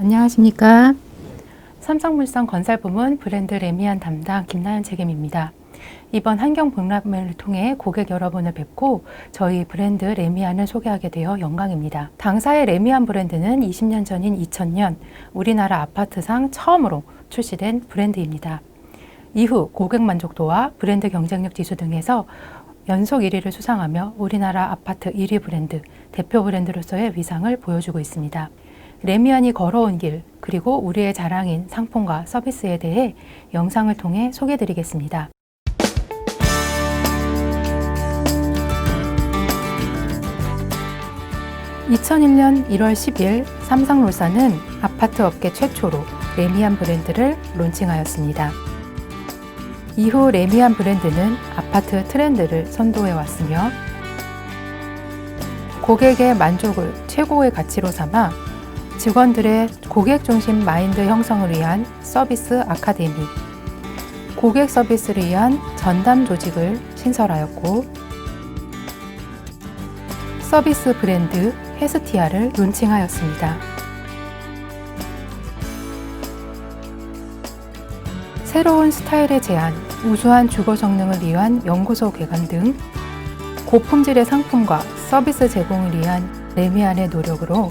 안녕하십니까. 삼성물산 건설부문 브랜드 레미안 담당 김나연 책임입니다. 이번 환경 박람회를 통해 고객 여러분을 뵙고 저희 브랜드 레미안을 소개하게 되어 영광입니다. 당사의 레미안 브랜드는 20년 전인 2000년 우리나라 아파트상 처음으로 출시된 브랜드입니다. 이후 고객 만족도와 브랜드 경쟁력 지수 등에서 연속 1위를 수상하며 우리나라 아파트 1위 브랜드, 대표 브랜드로서의 위상을 보여주고 있습니다. 레미안이 걸어온 길, 그리고 우리의 자랑인 상품과 서비스에 대해 영상을 통해 소개해드리겠습니다. (2001년 1월 10일) 삼성물산은 아파트 업계 최초로 레미안 브랜드를 론칭하였습니다. 이후 레미안 브랜드는 아파트 트렌드를 선도해 왔으며 고객의 만족을 최고의 가치로 삼아 직원들의 고객 중심 마인드 형성을 위한 서비스 아카데미, 고객 서비스를 위한 전담 조직을 신설하였고 서비스 브랜드 헤스티아를 론칭하였습니다. 새로운 스타일의 제안, 우수한 주거 성능을 위한 연구소 개관 등 고품질의 상품과 서비스 제공을 위한 레미안의 노력으로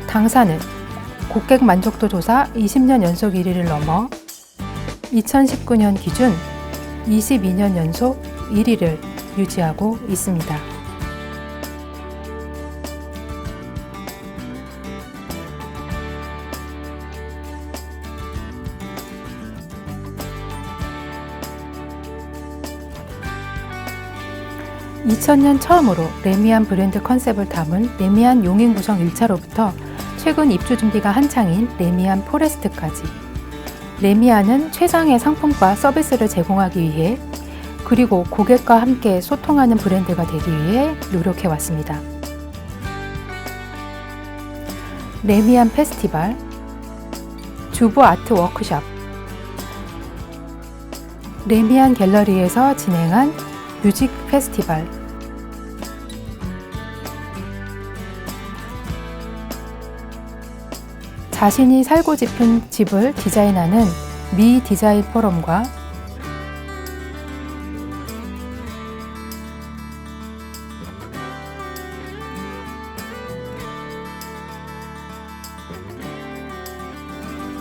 당사는 고객 만족도 조사 20년 연속 1위를 넘어 2019년 기준 22년 연속 1위를 유지하고 있습니다. (2000년) 처음으로 레미안 브랜드 컨셉을 담은 레미안 용인 구성 1차로부터 최근 입주 준비가 한창인 레미안 포레스트까지 레미안은 최상의 상품과 서비스를 제공하기 위해 그리고 고객과 함께 소통하는 브랜드가 되기 위해 노력해왔습니다. 레미안 페스티벌, 주부 아트 워크숍, 레미안 갤러리에서 진행한 뮤직 페스티벌, 자신이 살고 싶은 집을 디자인하는 미 디자인 포럼과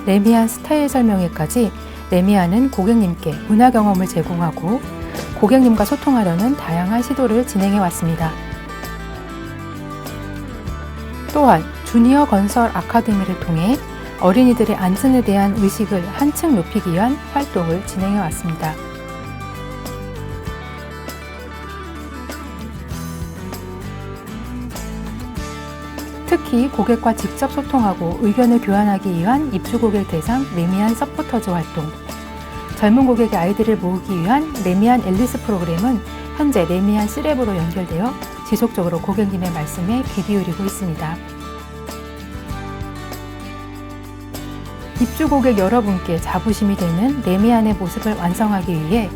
레미안 스타일 설명회까지 레미안은 고객님께 문화 경험을 제공하고 고객님과 소통하려는 다양한 시도를 진행해 왔습니다. 또한 주니어 건설 아카데미를 통해 어린이들의 안전에 대한 의식을 한층 높이기 위한 활동을 진행해 왔습니다. 특히 고객과 직접 소통하고 의견을 교환하기 위한 입주 고객 대상 레미안 서포터즈 활동, 젊은 고객의 아이들을 모으기 위한 레미안 앨리스 프로그램은 현재 레미안 C랩으로 연결되어 지속적으로 고객님의 말씀에 귀 기울이고 있습니다. 입주 고객 여러분께 자부심이 되는 레미안의 모습을 완성하기 위해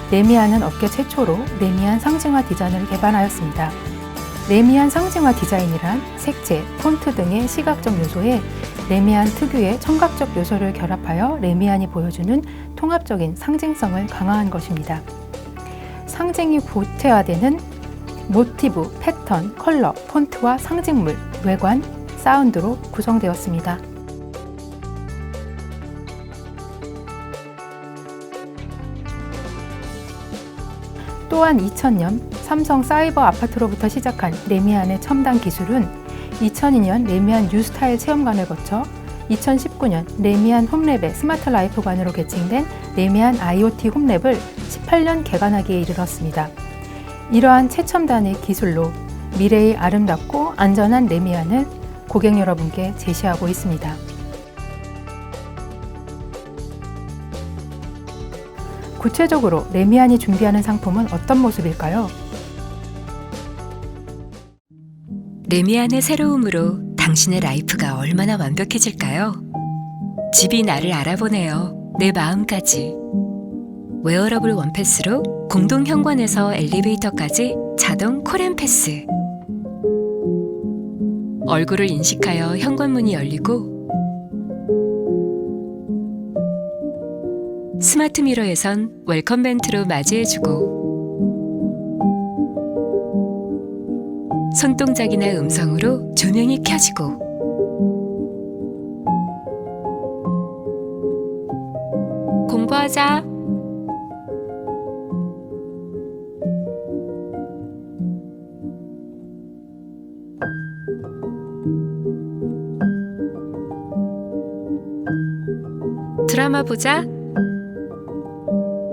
레미안은 업계 최초로 레미안 상징화 디자인을 개발하였습니다. 레미안 상징화 디자인이란 색채, 폰트 등의 시각적 요소에 레미안 특유의 청각적 요소를 결합하여 레미안이 보여주는 통합적인 상징성을 강화한 것입니다. 상징이 구체화되는 모티브, 패턴, 컬러, 폰트와 상징물, 외관, 사운드로 구성되었습니다. 또한 2000년 삼성 사이버 아파트로부터 시작한 레미안의 첨단 기술은 2002년 레미안 뉴스타일 체험관을 거쳐 2019년 레미안 홈랩의 스마트 라이프관으로 개칭된 레미안 IoT 홈랩을 18년 개관하기에 이르렀습니다. 이러한 최첨단의 기술로 미래의 아름답고 안전한 레미안을 고객 여러분께 제시하고 있습니다. 구체적으로 레미안이 준비하는 상품은 어떤 모습일까요? 레미안의 새로움으로 당신의 라이프가 얼마나 완벽해질까요? 집이 나를 알아보네요. 내 마음까지. 웨어러블 원패스로 공동 현관에서 엘리베이터까지 자동 콜앤패스. 얼굴을 인식하여 현관문이 열리고 스마트 미러에선 웰컴 멘트로 맞이해주고 손동작이나 음성으로 조명이 켜지고 공부하자. 드라마 보자.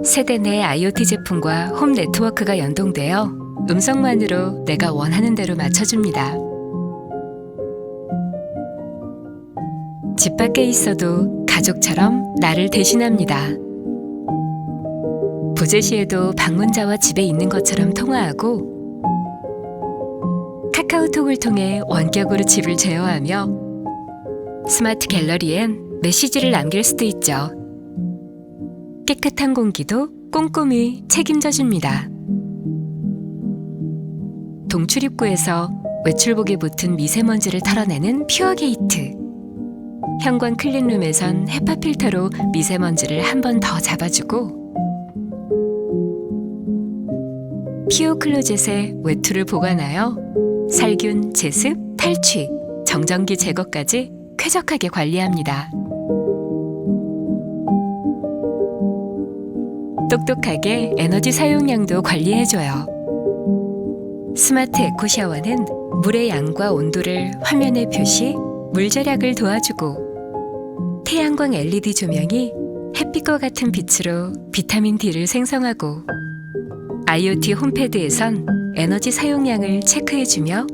세대 내 IoT 제품과 홈 네트워크가 연동되어 음성만으로 내가 원하는 대로 맞춰줍니다. 집 밖에 있어도 가족처럼 나를 대신합니다. 부재 시에도 방문자와 집에 있는 것처럼 통화하고 카카오톡을 통해 원격으로 집을 제어하며 스마트 갤러리엔 메시지를 남길 수도 있죠. 깨끗한 공기도 꼼꼼히 책임져줍니다. 동출입구에서 외출복에 붙은 미세먼지를 털어내는 퓨어 게이트. 현관 클린룸에선 헤파 필터로 미세먼지를 한 번 더 잡아주고 피오 클로젯에 외투를 보관하여 살균, 제습, 탈취, 정전기 제거까지 쾌적하게 관리합니다. 똑똑하게 에너지 사용량도 관리해줘요. 스마트 에코 샤워는 물의 양과 온도를 화면에 표시, 물 절약을 도와주고 태양광 LED 조명이 햇빛과 같은 빛으로 비타민 D를 생성하고 IoT 홈패드에선 에너지 사용량을 체크해주며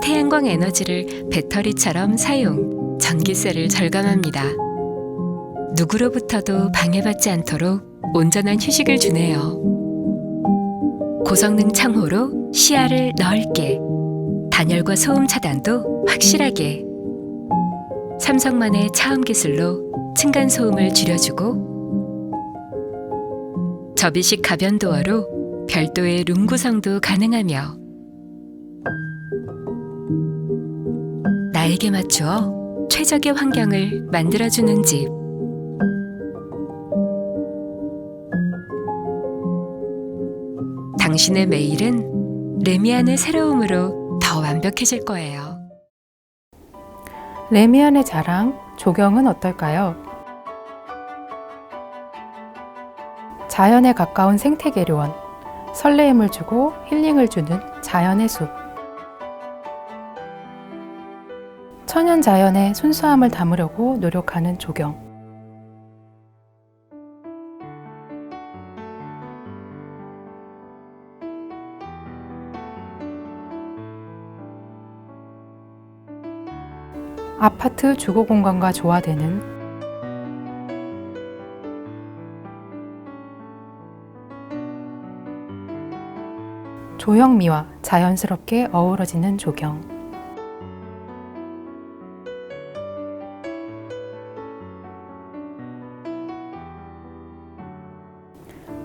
태양광 에너지를 배터리처럼 사용, 전기세를 절감합니다. 누구로부터도 방해받지 않도록 온전한 휴식을 주네요. 고성능 창호로 시야를 넓게, 단열과 소음 차단도 확실하게, 삼성만의 차음 기술로 층간소음을 줄여주고 접이식 가변 도어로 별도의 룸 구성도 가능하며 나에게 맞추어 최적의 환경을 만들어주는 집. 당신의 매일은 레미안의 새로움으로 더 완벽해질 거예요. 레미안의 자랑, 조경은 어떨까요? 자연에 가까운 생태계료원, 설레임을 주고 힐링을 주는 자연의 숲. 천연 자연의 순수함을 담으려고 노력하는 조경. 아파트 주거 공간과 조화되는 조형미와 자연스럽게 어우러지는 조경.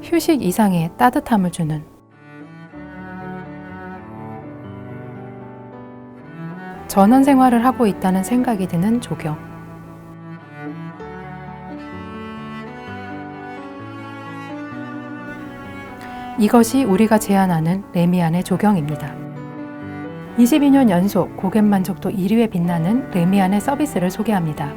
휴식 이상의 따뜻함을 주는 전원 생활을 하고 있다는 생각이 드는 조경. 이것이 우리가 제안하는 레미안의 조경입니다. 22년 연속 고객 만족도 1위에 빛나는 레미안의 서비스를 소개합니다.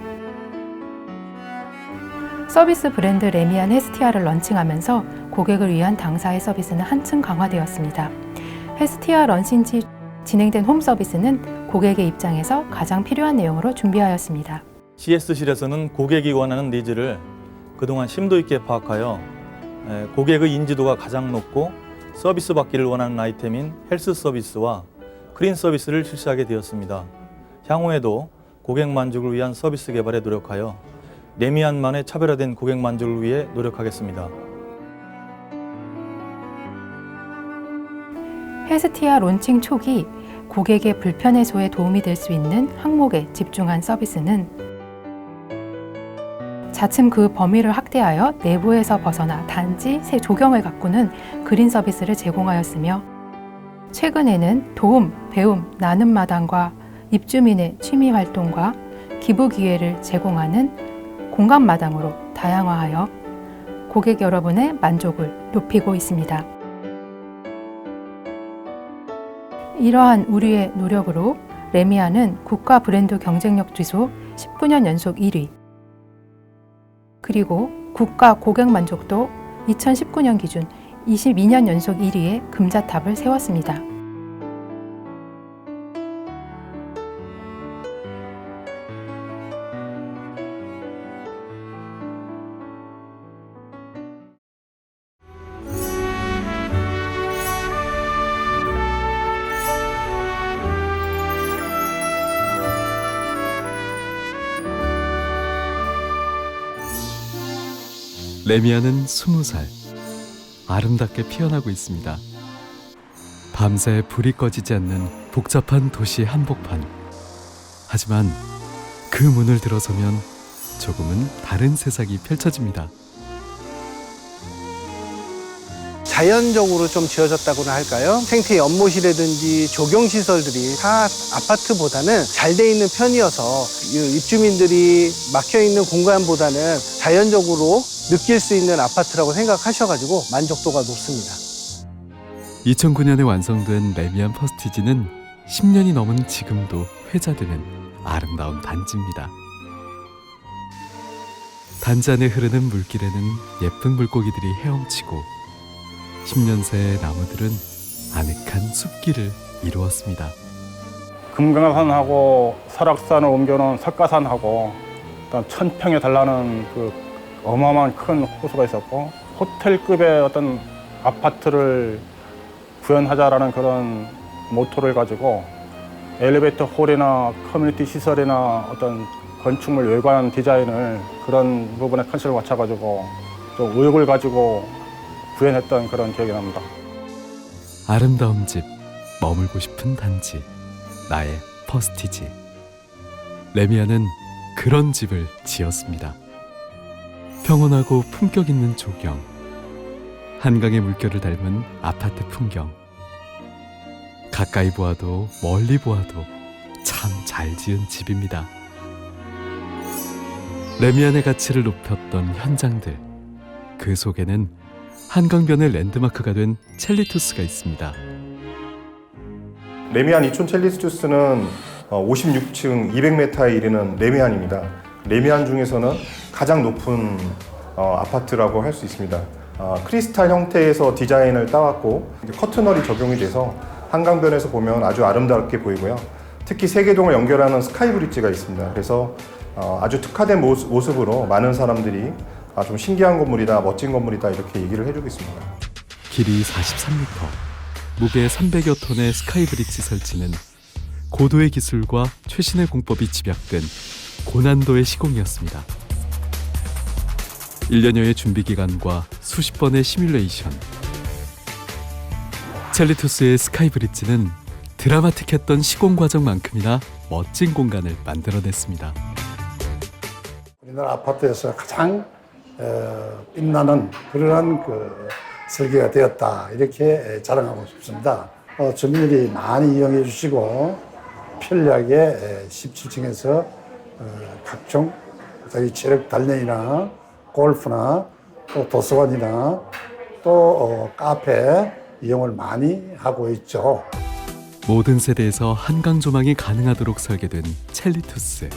서비스 브랜드 레미안 헤스티아를 런칭하면서 고객을 위한 당사의 서비스는 한층 강화되었습니다. 헤스티아 런칭 시 진행된 홈 서비스는 고객의 입장에서 가장 필요한 내용으로 준비하였습니다. CS실에서는 고객이 원하는 니즈를 그동안 심도 있게 파악하여 고객의 인지도가 가장 높고 서비스 받기를 원하는 아이템인 헬스 서비스와 크린 서비스를 실시하게 되었습니다. 향후에도 고객 만족을 위한 서비스 개발에 노력하여 레미안만의 차별화된 고객 만족을 위해 노력하겠습니다. 헤스티아 론칭 초기 고객의 불편 해소에 도움이 될 수 있는 항목에 집중한 서비스는 자칫 그 범위를 확대하여 내부에서 벗어나 단지 새 조경을 가꾸는 그린 서비스를 제공하였으며 최근에는 도움, 배움, 나눔 마당과 입주민의 취미 활동과 기부 기회를 제공하는 공간 마당으로 다양화하여 고객 여러분의 만족을 높이고 있습니다. 이러한 우리의 노력으로 레미안은 국가 브랜드 경쟁력 지수 19년 연속 1위, 그리고 국가 고객 만족도 2019년 기준 22년 연속 1위의 금자탑을 세웠습니다. 레미안은 20살, 아름답게 피어나고 있습니다. 밤새 불이 꺼지지 않는 복잡한 도시 한복판. 하지만 그 문을 들어서면 조금은 다른 세상이 펼쳐집니다. 자연적으로 좀 지어졌다고나 할까요? 생태 연못이라든지 조경시설들이 다 아파트보다는 잘 돼 있는 편이어서 입주민들이 막혀있는 공간보다는 자연적으로 느낄 수 있는 아파트라고 생각하셔가지고 만족도가 높습니다. 2009년에 완성된 레미안 퍼스티지는 10년이 넘은 지금도 회자되는 아름다운 단지입니다. 단지 안에 흐르는 물길에는 예쁜 물고기들이 헤엄치고 10년 새의 나무들은 아늑한 숲길을 이루었습니다. 금강산하고 설악산을 옮겨놓은 석가산하고 어떤 1000평에 달하는 그 어마어마한 큰 호수가 있었고 호텔급의 어떤 아파트를 구현하자라는 그런 모토를 가지고 엘리베이터 홀이나 커뮤니티 시설이나 어떤 건축물 외관 디자인을 그런 부분에 컨셉을 맞춰가지고 좀 의욕을 가지고 구현했던 그런 기억이 납니다. 아름다운 집, 머물고 싶은 단지, 나의 퍼스티지. 레미안은 그런 집을 지었습니다. 평온하고 품격 있는 조경, 한강의 물결을 닮은 아파트 풍경. 가까이 보아도 멀리 보아도 참 잘 지은 집입니다. 레미안의 가치를 높였던 현장들, 그 속에는 한강변의 랜드마크가 된 첼리투스가 있습니다. 레미안 이촌 첼리투스는 56층 200m에 이르는 레미안입니다. 레미안 중에서는 가장 높은 아파트라고 할 수 있습니다. 크리스탈 형태에서 디자인을 따왔고 커튼월이 적용이 돼서 한강변에서 보면 아주 아름답게 보이고요. 특히 세계동을 연결하는 스카이브리지가 있습니다. 그래서 아주 특화된 모습으로 많은 사람들이 좀 신기한 건물이다, 멋진 건물이다 이렇게 얘기를 해주고 있습니다. 길이 43m, 무게 300여 톤의 스카이브리지 설치는 고도의 기술과 최신의 공법이 집약된 고난도의 시공이었습니다. 1년여의 준비 기간과 수십 번의 시뮬레이션. 첼리투스의 스카이브리지는 드라마틱했던 시공 과정만큼이나 멋진 공간을 만들어냈습니다. 우리나라 아파트에서 가장 빛나는 그러한 설계가 되었다 이렇게 자랑하고 싶습니다. 주민들이 많이 이용해 주시고 편리하게 17층에서 각종 체력 단련이나 골프나 또 도서관이나 또 카페 이용을 많이 하고 있죠. 모든 세대에서 한강 조망이 가능하도록 설계된 첼리투스.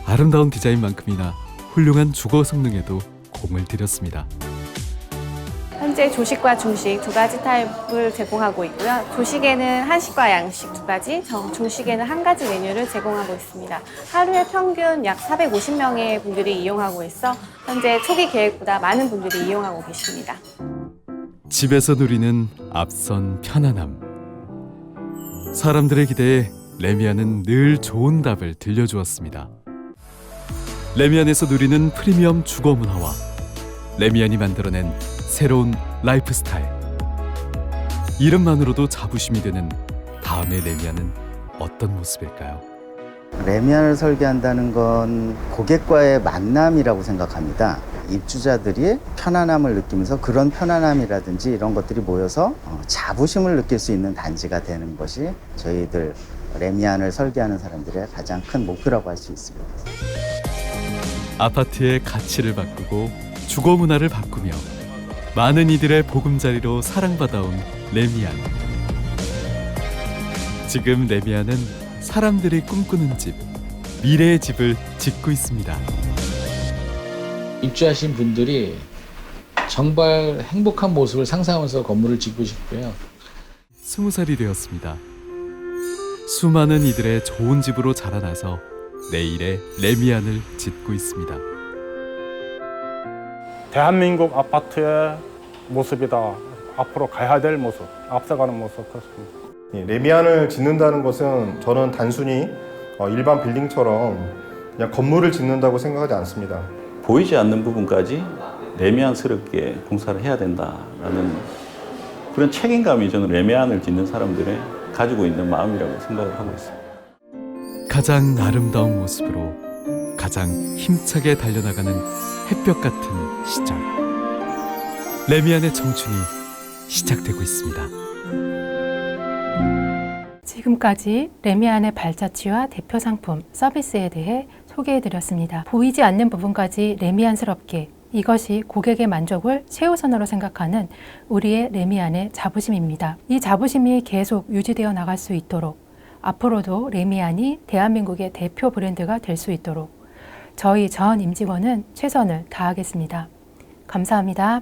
아름다운 디자인만큼이나 훌륭한 주거 성능에도 공을 들였습니다. 현재 조식과 중식 두 가지 타입을 제공하고 있고요. 조식에는 한식과 양식 두 가지, 중식에는 한 가지 메뉴를 제공하고 있습니다. 하루에 평균 약 450명의 분들이 이용하고 있어 현재 초기 계획보다 많은 분들이 이용하고 계십니다. 집에서 누리는 앞선 편안함. 사람들의 기대에 레미안은 늘 좋은 답을 들려주었습니다. 레미안에서 누리는 프리미엄 주거 문화와 레미안이 만들어낸 새로운 라이프 스타일. 이름만으로도 자부심이 되는 다음의 레미안은 어떤 모습일까요? 레미안을 설계한다는 건 고객과의 만남이라고 생각합니다. 입주자들이 편안함을 느끼면서 그런 편안함이라든지 이런 것들이 모여서 자부심을 느낄 수 있는 단지가 되는 것이 저희들 레미안을 설계하는 사람들의 가장 큰 목표라고 할 수 있습니다. 아파트의 가치를 바꾸고 주거 문화를 바꾸며 많은 이들의 보금자리로 사랑받아온 레미안. 지금 레미안은 사람들이 꿈꾸는 집, 미래의 집을 짓고 있습니다. 입주하신 분들이 정말 행복한 모습을 상상하면서 건물을 짓고 싶고요. 20살이 되었습니다. 수많은 이들의 좋은 집으로 자라나서 내일의 레미안을 짓고 있습니다. 대한민국 아파트의 모습이다. 앞으로 가야 될 모습, 앞서가는 모습 그렇습니다. 레미안을 짓는다는 것은 저는 단순히 일반 빌딩처럼 그냥 건물을 짓는다고 생각하지 않습니다. 보이지 않는 부분까지 레미안스럽게 공사를 해야 된다라는 그런 책임감이 저는 레미안을 짓는 사람들의 가지고 있는 마음이라고 생각을 하고 있습니다. 가장 아름다운 모습으로 가장 힘차게 달려나가는 햇볕 같은 시절. 레미안의 청춘이 시작되고 있습니다. 지금까지 레미안의 발자취와 대표 상품, 서비스에 대해 소개해드렸습니다. 보이지 않는 부분까지 레미안스럽게, 이것이 고객의 만족을 최우선으로 생각하는 우리의 레미안의 자부심입니다. 이 자부심이 계속 유지되어 나갈 수 있도록, 앞으로도 레미안이 대한민국의 대표 브랜드가 될 수 있도록 저희 전 임직원은 최선을 다하겠습니다. 감사합니다.